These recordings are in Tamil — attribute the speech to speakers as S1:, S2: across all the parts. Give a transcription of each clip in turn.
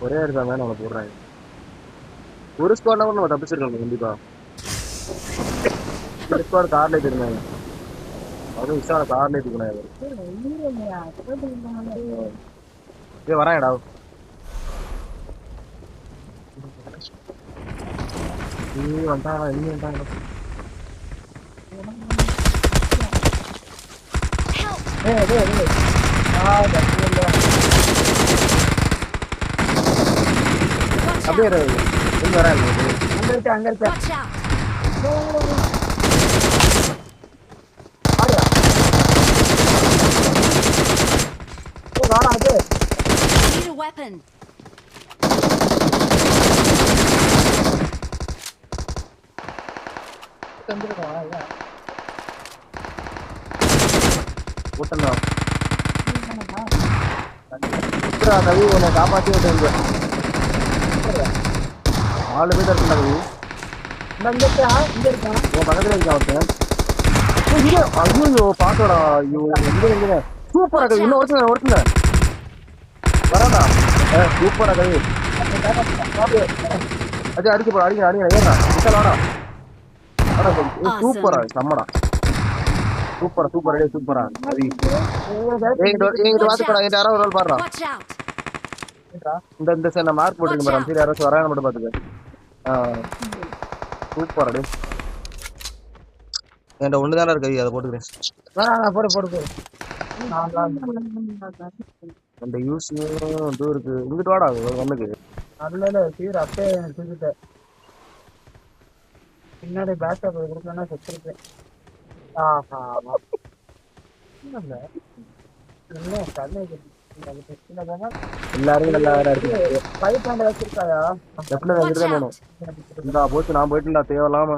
S1: ஒரே எடுத்தாங்க நம்ம போடுறாங்க. ஒரு ஸ்குவாட்னா கூட நம்ம தப்பிச்சிருக்கோம் கண்டிப்பா. ஒரு ஸ்குவாட் கார்ல இருந்தாங்க. அதுவும் விசால கார்ல இருக்கணும். ஏ வராங்கடா. நீ வந்தாடா நீ வந்தாடா. அப்படியே எங்க வராங்க
S2: அங்க இருக்க
S3: Watch out!
S2: வாடா அது
S3: Need a weapon.
S1: கூட்டம்டா. கவி உன்னை காப்பாற்றி விட்டு 4 பேர் இருக்குல்ல கவி.
S2: இங்க இருக்கா
S1: உன் பக்கத்துல இருக்கா ஒருத்தன். ஐயோ பாத்தோடா. ஐயோ எங்க சூப்பரா கவி. இன்னும் ஒருத்தங்க வராடா. சூப்பரா கவி. அது அடிக்க போட அடிக்க ஏறா விட்டாடா. சூப்பரா செம்மடா. சூப்பரா டே சூப்பரா கவி. எங்கிட்ட வாத்துக்கடா. எங்கிட்ட யாராவது ஒரு ஆள் பாடுறா.
S3: Watch out!
S1: இந்த சைடு நான் மார்க் போட்டுருக்கேன் பாரு. சரி யாராச்சும் வராங்க மட்டும் பாத்துக்க. சூப்பரா டே. என்கிட்ட ஒண்ணுதானே இருக்கு. அதை போட்டுக்கிறேன்.
S2: போடு
S1: அந்த யூஸும் இதுவும் இருக்கு. இங்கிட்டு வாடா ஒண்ணுக்கு.
S2: அதுல சீர் அப்பே தூக்கிட்டேன் பின்னாடி பேக்கப் கொடுக்கணும்னா செத்துருக்கேன்.
S1: எல்லாரும் நல்லா வேற இருக்கு.
S2: வச்சிருக்காயா
S1: லெஃப்ட்ல
S3: Watch
S1: வேணும்.
S3: out!
S1: இந்தா போச்சு நான் போயிட்டுடா தேவையில்லாம.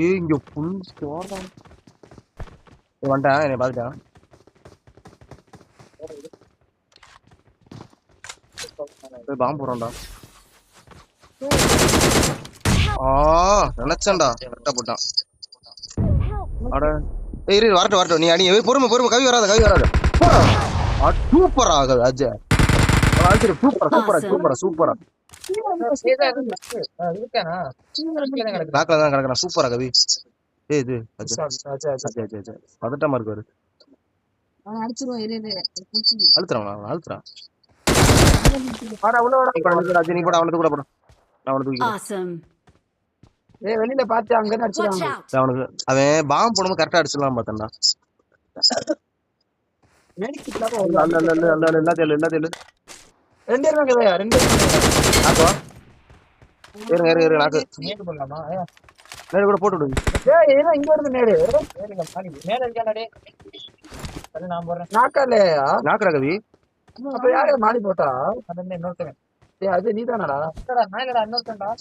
S1: இங்க ஃபுல் ஸ்டோர் தான். வந்துட்டேன் என்னை பாத்துட்டேன். போய் பாம்பு போடுறோம்டா. நினைச்சேன்டா கரெக்டா போட்டான். அட இரு வரட்டும் நீ அடி பொறுமை கவி வராத சூப்பரா ஆகுது அஜய். சூப்பரா பேக்ல தான் கிடக்குறான். சூப்பரா கவி. இது பதட்டமா இருக்கு. அழுத்துறான். நீ போட அவனுக்கு கூட போடும்.
S3: Awesome.
S2: வெளியில பாத்து அங்க
S3: Watch out!
S1: அவனுக்கு அவன் பாம்பு போடும்போது கரெக்டா அடிச்சிடலாம் பார்த்தேன்டா. எல்லாத்தையும்
S2: ரெண்டு இருக்காங்க ரெண்டு
S1: இரு நாக்கு நேரு கூட போட்டு விடுங்க.
S2: இங்க வருது நேரு மேல இருக்கானே நான் போடுறேன் நாக்காலையா
S1: நாக்குறா கவி.
S2: அப்ப யாரு மாடி போட்டா இன்னொருத்தன் அது நீதானடா நாயகடா இன்னொருத்தன்டா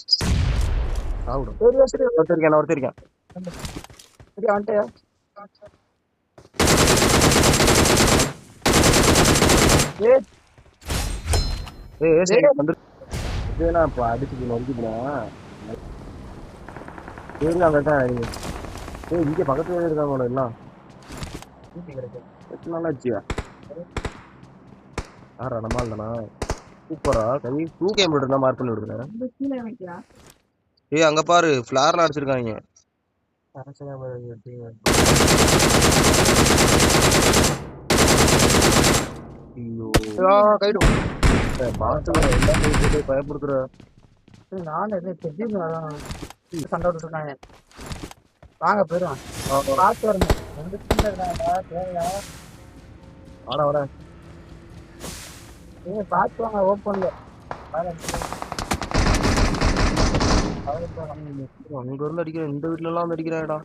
S1: ஒருத்தருக்கேன்
S2: வந்துட்டியா
S1: இப்ப அடிச்சுட்டு நொறுக்கிக்கலாம். இங்க பக்கத்துல இருக்காங்க எல்லாம். நல்லாச்சியா யாரா நம்மால் தானா. சூப்பரா கவி. 2 கேம் இருந்தா மார்க் பண்ணி விடுறேன். அங்க பாரு ஃபிளார்லாம் அடிச்சிருக்காங்க. பயப்படுத்துற
S2: சண்டை விட்டுருக்காங்க. வாங்க போயிடும் பார்த்து வரணும். பார்த்து வாங்க ஓப்பன்ல
S1: அங்க இருந்து அடிக்கிறேன். இந்த வீட்டுல எல்லாம் வந்து அடிக்கிறாடா.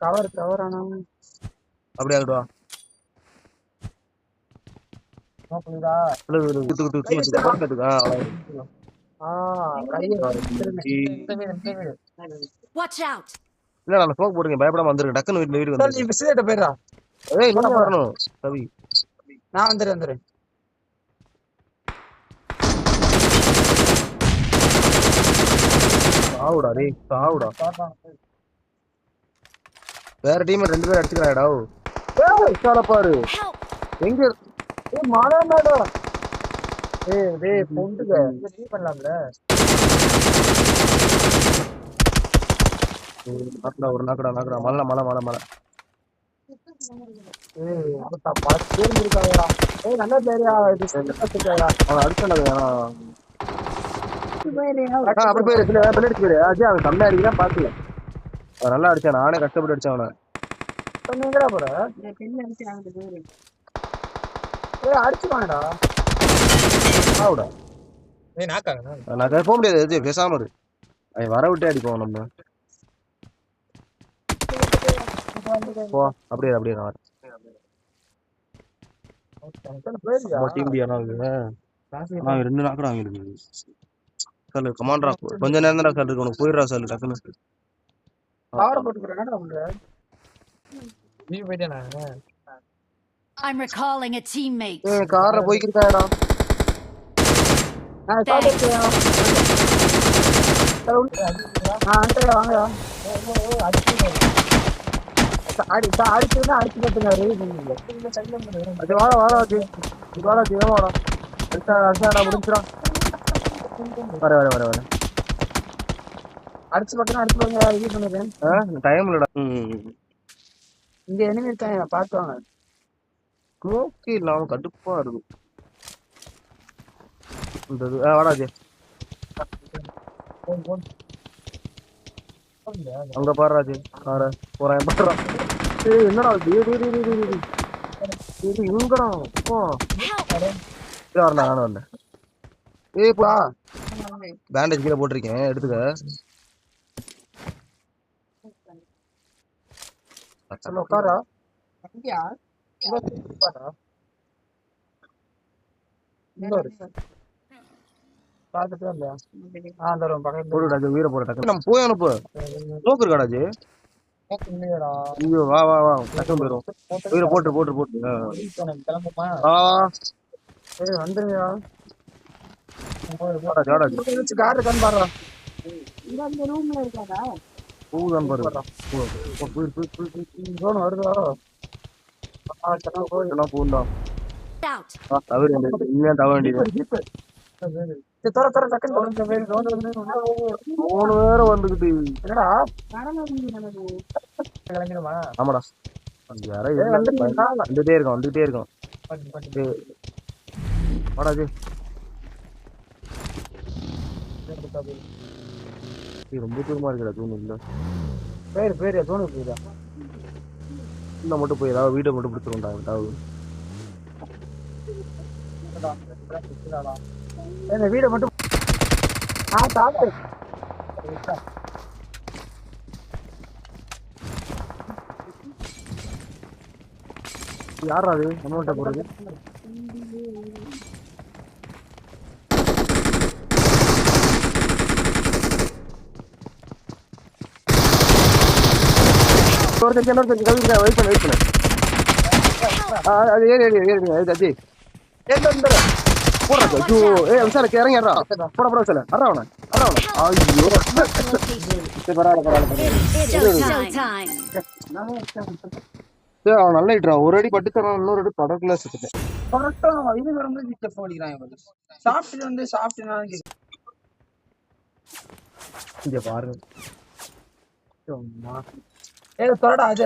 S2: கவர் ஆனா
S1: அப்படி ஆகிடுவா.
S3: Watch out!
S1: இல்ல நான் ஸ்மோக் போடுங்க. பயப்படாம வந்துருங்க. டக்குன்னு வீட்டுக்கு
S2: வந்து போயிடா.
S1: வரணும் கவி.
S2: நான் வந்துடுறேன்.
S1: சாவுடா. வேற டீம் 2 பேர் அடிச்சுக்கிறாடா. ஏய் பாரு
S3: Help!
S1: எங்க
S2: ஏய் மாடாடா. டேய் பொண்டுங்க. நீ பண்ணலாம்ல.
S1: நாக்கடா மலை மலை மலை மலை.
S2: ஏய் அப்ப 10 பேர் இருக்காங்கடா. ஏய் நல்ல பிளேயரா இது செத்துட்டாயா.
S1: அவன் அடிச்சானது அப்படி போயிரு பின்னாடி போயிரு. அஜய் அவன் கம்மியா அடிக்கலாம் பாத்துல. அவன் நல்லா அடிச்சான். நானே கஷ்டப்பட்டு அடிச்சேன் அவனை.
S2: எங்கடா போற? ஏய் அடிச்சுவாங்கடா.
S1: ஆவுடா.
S2: ஏய் நாக்காங்க.
S1: நான் போக முடியாது அஜய், பேசாம இரு. அவன் வர விட்டே அடிப்போம் நம்ம. போ அப்படியே அப்படியே நான் வரேன். டீம் டியானா நான் 2 நாக்கடா அவங்களுக்கு. சார் கமாண்டரா கொஞ்ச நேரம் தான் சார் இருக்கு. உனக்கு போயிடுறா சார் டக்குன்னு.
S2: காரை போட்டு போறேன்டா உங்க. நீ போய்ட்டேனா?
S3: I'm recalling a teammate.
S1: கார்ல போய்க்கிட்டாடா.
S2: நான் சாப்பிட்டேன். அண்டே வாங்கடா. அடிச்சுனா அடிச்சு கட்டுறாரு.
S1: அது வாடா ஜி. வாடா ஜி வாடா. அடிச்சா முடிஞ்சிரா. வர.
S2: அடிச்சு பக்கனா அடிச்சு வாங்க. இது பண்ணுறேன்.
S1: டைம் இல்லடா.
S2: இங்க எனிமி இருக்காங்க பாத்துவாங்க.
S1: ஸ்மோக்கே இல்லாம கடுப்பா இருக்கும். வாடா ஜி. அங்க பாரு ராஜி. கார போறேன் பாரு. ஏய் என்னடா இது? இது இங்கடா. போ. வரல நானும் வரல. ஏய் பா. பேண்டேஜ் கீழ போட்டிருக்கேன் எடுத்துக்க.
S2: சரி உட்காரா. இங்கயா? உட்காரா. பாத்துட்டு இல்லையா? அந்த ரூம் பக்கத்துல
S1: போடுடா ஜி உயிரை போற டக்கு. நம்ம போய் அனுப்பு. நோக்கு இருக்காடா ஜி.
S2: இல்லையடா.
S1: ஐயோ வா டக்கு போயிரும். உயிரை போட்டு.
S2: கிளம்புமா? சரி வந்துருங்கடா.
S1: ஜாடா ஜி.
S2: கார் இருக்கான்னு பாருடா.
S3: இந்த ரூம்ல இருக்காதா?
S1: பூதான் பாரு.
S2: ஜோன் வருதா?
S1: பூந்தா.
S3: Out.
S1: தவறு இனிமே தவ வேண்டியது.
S2: தர டக்குன்னு
S1: மூணு பேரும் வந்துகிட்டு.
S2: என்னடா
S1: ஆமாடா. வந்துட்டே இருக்கோம். வாடா ஜி. ரொம்ப தூரமா இருக்குடா தூணு இல்ல.
S2: பேரு தோணு போயிடா.
S1: இன்னும் மட்டும் போய் ஏதாவது வீட்டை மட்டும் பிடிச்சிருந்தா ஏதாவது.
S2: இந்த வீடை மட்டும் சாப்பிட்டு
S1: யாரா அது நம்மகிட்ட போறது? வெயிட் பண்ணு. அது ஏறி அஜி. போடுறா ஐயோ. விசாரிக்க இறங்கிடுறா. போட விசாரி. அறவன. ஐயோ பரவாயில்ல.
S3: Showtime.
S1: அவன் நல்லா இட்றா. ஒரு அடி பட்டு தரான். இன்னொரு அடி படக்குள்ள சுத்துட்டேன்.
S2: கரெக்டா இது வரும்போது ஸ்டெப் அடிக்கிறாங்க. சாப்பிட்டு வந்து சாப்பிட்டு
S1: இங்க பாருங்க.
S2: தொடடா அது